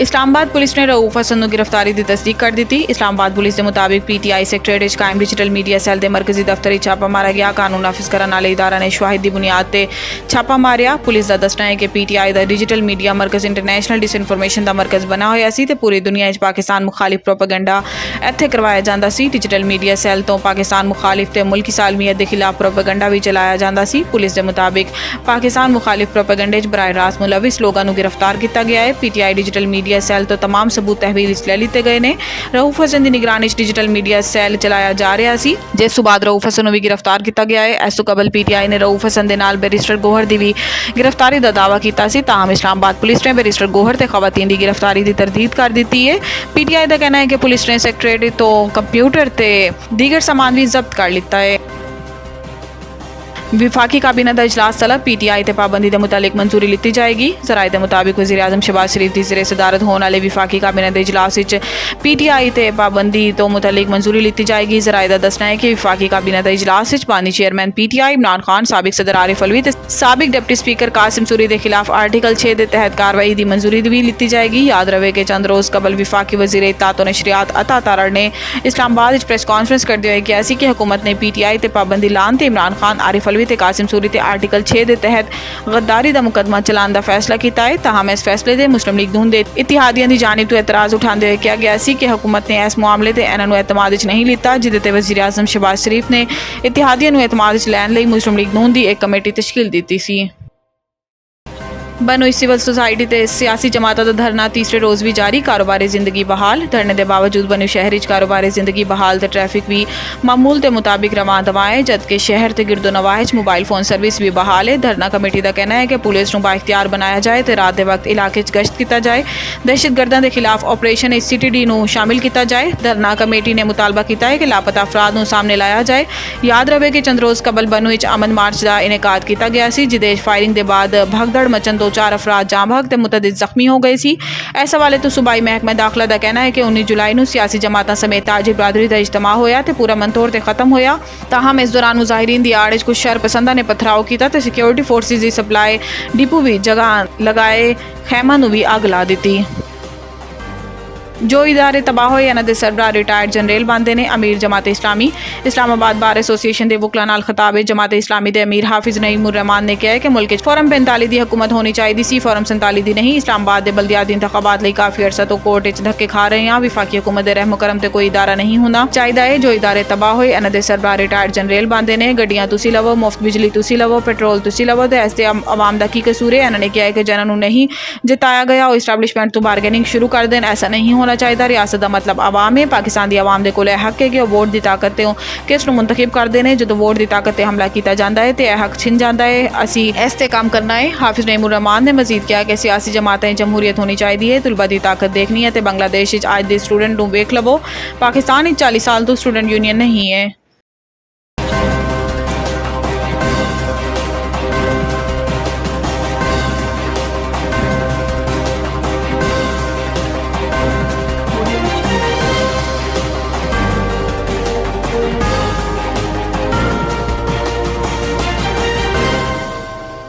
Islamabad police ने रऊफ हसन ਨੂੰ गिरफ्तारी की तस्दीक कर दी। इस्लामाबाद पुलिस के मुताबिक PTI सैक्रेटरीट कायम डिजिटल मीडिया सैल के मरकजी दफ्तर छापा मारा गया। कानून नाफिज करने वाले इदारा ने शवाहिद की बुनियाद पर छापा मारिया। पुलिस का दसना है कि PTI का डिजिटल मीडिया मरकज इंटरनेशनल डिसइनफॉर्मेशन का मरकज बना होया सी ते पूरी दुनिया पाकिस्तान मुखालिफ प्रोपेगेंडा इत्थे करवाया जाता सी। डिजिटल मीडिया सैल तो पाकिस्तान मुखालिफ ते मुल्की सालमियत के खिलाफ प्रोपेगेंडा भी चलाया जाता सी। पुलिस के मुताबिक पाकिस्तान मुखालिफ प्रोपेगेंडे बराह रास्त मुलविस लोगों को गिरफ्तार किया गया है। PTI डिजिटल मीडिया सैल तो तमाम सबूत तहवील ले लीते गए ने। रऊफ हसन की निगरानी डिजिटल मीडिया सैल चलाया जा रहा सी, जिस तो बाद रऊफ हसन को भी गिरफ्तार किया गया है। इस तो कबल PTI ने रऊफ हसन के नाल बैरिस्टर गोहर की भी गिरफ्तारी का दावा किया सी। ताहम इस्लामाबाद पुलिस ने बैरिस्टर गोहर ते खवातीन की गिरफ्तारी की तरदीद कर दी है। PTI का कहना है कि पुलिस ने सैक्रेटरी तो कंप्यूटर ते दीगर सामान भी जब्त कर लिया है। विफाकी काबीना का इजलास तलब। PTI ते पाबंदी के मुतालिक मंजूरी ली जाएगी। जराए के मुताबिक वज़ीर आज़म शहबाज शरीफ की ज़ेर सदारत होने वाले विफाकी काबीना के इजलास PTI ते पाबंदी तो मुतालिक मंजूरी ली जाएगी। जराए का दसना है कि विफाकी काबीना के इजलास बानी चेयरमैन PTI इमरान खान, साबिक सदर आरिफ अलवी ते साबिक डिप्टी स्पीकर कासिम सूरी के खिलाफ आर्टिकल 6 के तहत कार्रवाई की मंजूरी भी ली जाएगी। याद रहे कि चंद रोज़ कबल विफाकी वज़ीर इत्ताअत व नशरियात अता तारड़ ने इस्लामाबाद प्रेस कॉन्फ्रेंस करते हुए कहा कि हुकूमत ने PTI ते पाबंदी लाने ते इमरान खान, आरिफ अलवी ते कासिम सूरी ते आर्टिकल 6 के तहत गद्दारी का मुकदमा चलाने का फैसला किया है। ताहम इस फैसले से मुस्लिम लीग नून के इतिहादियों की जानिब तो एतराज़ उठाते हुए कहा गया कि हुकूमत ने इस मामले से इन्होंने एतमाद नहीं लिया, जिहदे वज़ीर आज़म शहबाज शरीफ ने इतिहादियों को एतमाद लैन मुस्लिम लीग नून की एक कमेटी तश्कील दी सी। बनोई सिविल सोसाइटी ते सियासी जमातों का धरना तीसरे रोज़ भी जारी। कारोबारी जिंदगी बहाल। धरने के बावजूद बनोई शहर कारोबारी जिंदगी बहाल ते ट्रैफिक भी मामूल के मुताबिक रवां दवा है, जबकि शहर के गिरदो नवाह मोबाइल फोन सर्विस भी बहाल है। धरना कमेटी का कहना है कि पुलिस को बाइख्तियार बनाया जाए तो रात के वक्त इलाके गश्त किया जाए, दहशतगर्दों के खिलाफ ऑपरेशन CTD शामिल किया जाए। धरना कमेटी ने मुतालबा किया है कि लापता अफराद सामने लाया जाए। याद रहे कि चंद रोज़ कबल बनोई अमन मार्च का इनेकाद किया गया, जिदे फायरिंग के बाद भगदड़ मचन 4 अफराद जाँ भग मुतअद्दिद जख्मी हो गए सी। इस हवाले तो सूबाई महकमा दाखिला का कहना है कि 19 जुलाई को सियासी जमात समेत ताजी बरादरी का इज्तमा होया ते पूरा मनतोड़ ते खत्म होया। ताहम इस दौरान मुजाहिरीन की आड़ कुछ शरपसंदा ने पथराव किया तो सिक्योरिटी फोर्सिस की सप्लाई डिपो भी जगह लगाए खैमा भी अग ला दी। जो इदारे तबाह होए इन्हां दे सरबराह रिटायर्ड जनरल बनते हैं। अमीर जमात इस्लामी इस्लामाबाद बार एसोसीएशन के वकला नाल खिताब जमात इस्लामी के अमीर हाफिज नईम उर रहमान ने कहा है कि मुल्क फॉरम 45 की हुकूमत होनी चाहिए सी, फॉरम 47 की नहीं। इस्लामाबाद के बल्दियाती इंतखाबात लिए काफ़ी अरसा तो कोर्ट धक्के खा रहे हैं। विफाकी हुकूमत के रहमो करम से कोई इदारा नहीं होना चाहिए। जो इदारे तबाह होए इन्हां दे सरबराह रिटायर्ड जनरल बनते हैं। गड्डियां तुसी लवो, मुफ्त बिजली तुसी लवो, पेट्रोल तुसी लवो, तो ऐसे आवाम का की कसूर है। इन्होंने कहा है कि जिन्होंने नहीं जिताया गया वो इस्टैबलिशमेंट तो बारगेनिंग शुरू कर दें। ऐसा नहीं होना चाहिए। रियासत का मतलब आवाम है। पाकिस्तान की आवाम के कोल हक है कि वोट की ताकत से किस मुंतखब करते हैं। जो वोट की ताकत से हमला किया जाता है तो यह हक छिन जाता है। असी इस ते काम करना है। हाफिज नईम उर रहमान ने मजीद कहा कि सियासी जमातें जमहूरीत होनी चाहिए, तुलबा की ताकत देखनी है। तो बांग्लादेश आज के स्टूडेंट वेख लवो, पाकिस्तान 40 साल तो स्टूडेंट यूनियन नहीं है।